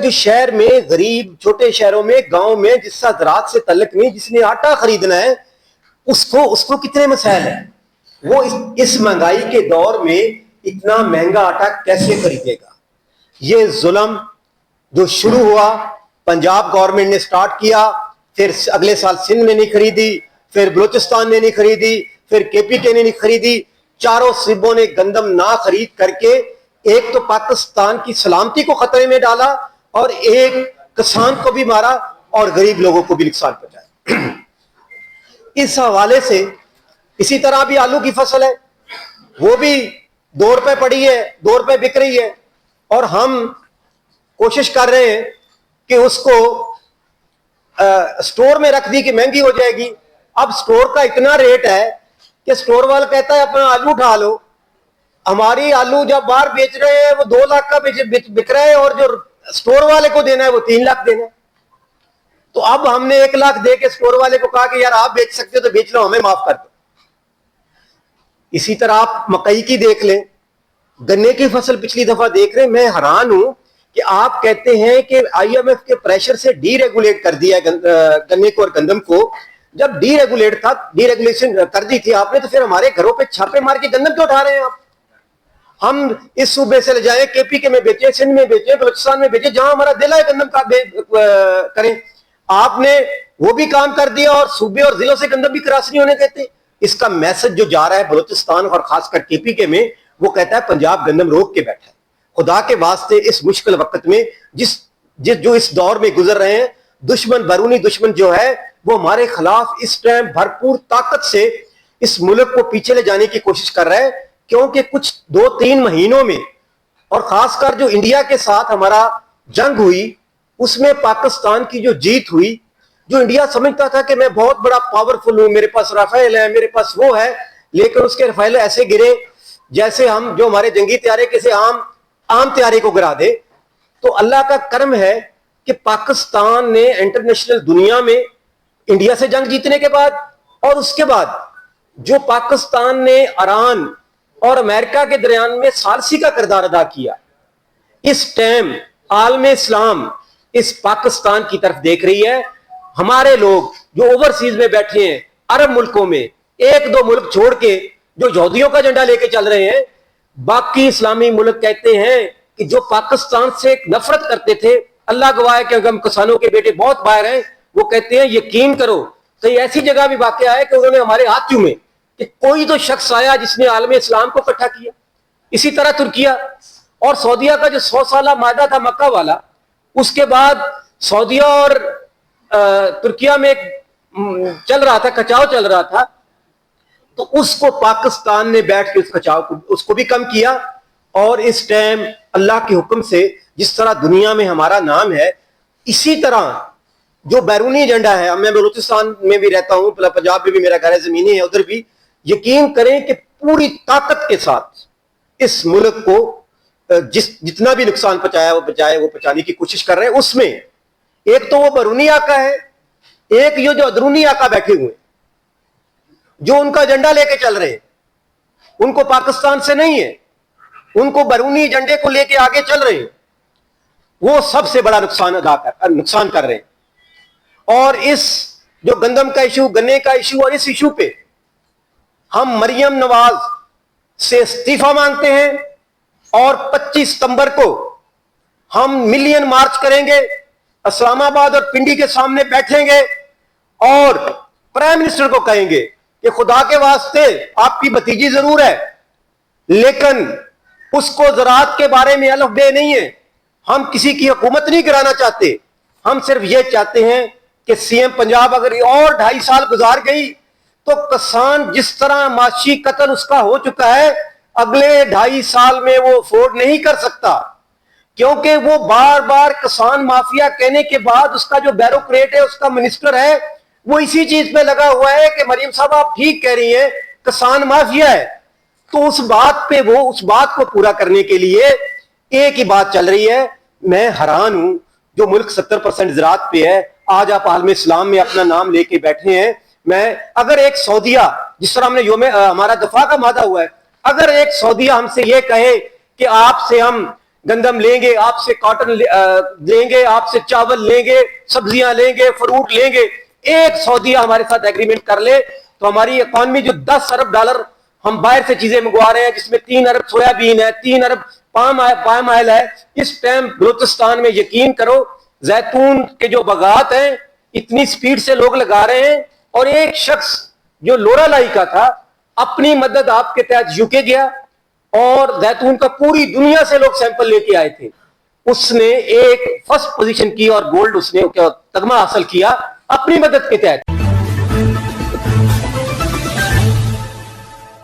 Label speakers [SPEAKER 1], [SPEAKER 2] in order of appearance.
[SPEAKER 1] جو شہر میں غریب چھوٹے شہروں میں گاؤں میں جس کا زراعت سے تعلق نہیں, جس نے آٹا خریدنا ہے اس کو کتنے مسائل ہیں. وہ اس مہنگائی کے دور میں اتنا مہنگا آٹا کیسے خریدے گا؟ یہ ظلم جو شروع ہوا پنجاب گورنمنٹ نے سٹارٹ کیا, پھر اگلے سال سندھ میں نہیں خریدی, پھر بلوچستان نے نہیں خریدی, پھر کے پی کے نے نہیں خریدی. چاروں صوبوں نے گندم نہ خرید کر کے ایک تو پاکستان کی سلامتی کو خطرے میں ڈالا اور ایک کسان کو بھی مارا اور غریب لوگوں کو بھی نقصان پہنچایا. اس حوالے سے اسی طرح بھی آلو کی فصل ہے, وہ بھی 2 روپے پڑی ہے, 2 روپے بک رہی ہے, اور ہم کوشش کر رہے ہیں کہ اس کو سٹور میں رکھ دی کہ مہنگی ہو جائے گی. اب سٹور کا اتنا ریٹ ہے کہ سٹور والا کہتا ہے اپنا آلو اٹھا لو. ہماری آلو جب باہر بیچ رہے ہیں وہ 2 لاکھ کا بک رہا ہے, اور جو سٹور والے کو دینا ہے وہ 3 لاکھ دینا ہے. تو اب ہم نے 1 لاکھ دے کے سٹور والے کو کہا کہ یار آپ بیچ سکتے ہو تو بیچ لو, ہمیں معاف کر دو. اسی طرح آپ مکئی کی دیکھ لیں, گنے کی فصل پچھلی دفعہ دیکھ رہے ہیں. میں حیران ہوں کہ آپ کہتے ہیں کہ آئی ایم ایف کے پریشر سے ڈی ریگولیٹ کر دیا گنے کو اور گندم کو. جب ڈی ریگولیشن کر دی تھی آپ نے, تو پھر ہمارے گھروں پہ چھاپے مار کے گندم کیوں اٹھا رہے ہیں آپ؟ ہم اس صوبے سے لے جائیں, کے پی کے میں بیچیں, سندھ میں بیچیں, بلوچستان میں بیچیں, جہاں ہمارا دل ہے گندم کا کریں. آپ نے وہ بھی کام کر دیا اور صوبے اور ضلعوں سے گندم بھی کراس نہیں ہونے دیتے. اس کا میسج جو جا رہا ہے بلوچستان اور خاص کر کے پی کے میں, وہ کہتا ہے پنجاب گندم روک کے بیٹھا ہے. خدا کے واسطے اس مشکل وقت میں جو اس دور میں گزر رہے ہیں, دشمن بیرونی دشمن جو ہے وہ ہمارے خلاف اس ٹائم بھرپور طاقت سے اس ملک کو پیچھے لے جانے کی کوشش کر رہا ہے. کیونکہ کچھ 2-3 مہینوں میں, اور خاص کر جو انڈیا کے ساتھ ہمارا جنگ ہوئی, اس میں پاکستان کی جو جیت ہوئی, جو انڈیا سمجھتا تھا کہ میں بہت بڑا پاورفل ہوں, میرے پاس رافیل ہے, میرے پاس وہ ہے, لیکن اس کے رافیل ایسے گرے جیسے ہم جو ہمارے جنگی طیارے کسی عام طیارے کو گرا دے. تو اللہ کا کرم ہے کہ پاکستان نے انٹرنیشنل دنیا میں انڈیا سے جنگ جیتنے کے بعد, اور اس کے بعد جو پاکستان نے ایران اور امریکہ کے درمیان میں ثالثی کا کردار ادا کیا, اس ٹائم عالم اسلام اس پاکستان کی طرف دیکھ رہی ہے. ہمارے لوگ جو اوورسیز میں بیٹھے ہیں عرب ملکوں میں, 1-2 ملک چھوڑ کے جو یہودیوں کا جھنڈا لے کے چل رہے ہیں, باقی اسلامی ملک کہتے ہیں کہ جو پاکستان سے نفرت کرتے تھے, اللہ گواہ ہے کہ ہم کسانوں کے بیٹے بہت باہر ہیں, وہ کہتے ہیں یقین کرو کئی ایسی جگہ بھی واقع ہے کہ انہوں نے ہمارے ہاتھ چومے کہ کوئی تو شخص آیا جس نے عالم اسلام کو اکٹھا کیا. اسی طرح ترکیہ اور سعودیہ کا جو 100 سالہ معاہدہ تھا مکہ والا, اس کے بعد سعودیہ اور ترکیہ میں چل رہا تھا, کچاؤ چل رہا تھا, تو اس کو پاکستان نے بیٹھ کے اس کچاؤ کو اس کو بھی کم کیا. اور اس ٹائم اللہ کے حکم سے جس طرح دنیا میں ہمارا نام ہے, اسی طرح جو بیرونی ایجنڈا ہے, میں بلوچستان میں بھی رہتا ہوں, پنجاب میں بھی میرا گھر ہے, زمینی ہے ادھر بھی, یقین کریں کہ پوری طاقت کے ساتھ اس ملک کو جتنا بھی نقصان پہنچایا وہ پہنچانے کی کوشش کر رہے ہیں. اس میں ایک تو وہ بیرونی آقا ہے, ایک یہ جو ادرونی آقا بیٹھے ہوئے جو ان کا ایجنڈا لے کے چل رہے ہیں, ان کو پاکستان سے نہیں ہے, ان کو بیرونی ایجنڈے کو لے کے آگے چل رہے ہیں, وہ سب سے بڑا نقصان کر رہے ہیں. اور اس جو گندم کا ایشو, گنے کا ایشو, اور اس ایشو پہ ہم مریم نواز سے استعفیٰ مانگتے ہیں, اور 25 ستمبر کو ہم ملین مارچ کریں گے, اسلام آباد اور پنڈی کے سامنے بیٹھیں گے, اور پرائم منسٹر کو کہیں گے کہ خدا کے واسطے آپ کی بھتیجی ضرور ہے, لیکن اس کو زراعت کے بارے میں الف بے نہیں ہے. ہم کسی کی حکومت نہیں گرانا چاہتے, ہم صرف یہ چاہتے ہیں کہ سی ایم پنجاب اگر اور 2.5 سال گزار گئی تو کسان جس طرح معاشی قتل اس کا ہو چکا ہے, اگلے 2.5 سال میں وہ افورڈ نہیں کر سکتا, کیونکہ وہ بار بار کسان مافیا کہنے کے بعد اس کا جو بیوروکریٹ ہے, اس کا منسٹر ہے, وہ اسی چیز پہ لگا ہوا ہے کہ مریم صاحب آپ ٹھیک کہہ رہی ہیں کسان مافیا ہے. تو اس بات پہ وہ اس بات کو پورا کرنے کے لیے ایک ہی بات چل رہی ہے. میں حیران ہوں, جو ملک 70% زراعت پہ ہے, آج آپ عالم اسلام میں اپنا نام لے کے بیٹھے ہیں. میں اگر ایک سعودیہ, جس طرح ہم نے ہمارا دفاع کا معاہدہ ہوا ہے, اگر ایک سعودیہ ہم سے یہ کہے کہ آپ سے ہم گندم لیں گے آپ سے, کاٹن لیں گے آپ سے, چاول لیں گے, سبزیاں لیں گے, فروٹ لیں گے, ایک سعودیہ ہمارے ساتھ ایگریمنٹ کر لے تو ہماری اکانومی جو $10 ارب ہم باہر سے چیزیں منگوا رہے ہیں, جس میں 3 ارب سویا بین ہے, 3 ارب پام آئل ہے, اس ٹائم بلوچستان میں یقین کرو زیتون کے جو باغات ہیں اتنی سپیڈ سے لوگ لگا رہے ہیں. اور ایک شخص جو لورا لائی کا تھا اپنی مدد آپ کے تحت یوکے گیا اور زیتون کا پوری دنیا سے لوگ سیمپل لے کے آئے تھے, اس نے ایک فرسٹ پوزیشن کی اور گولڈ اس نے تمغہ حاصل کیا اپنی مدد کے تحت.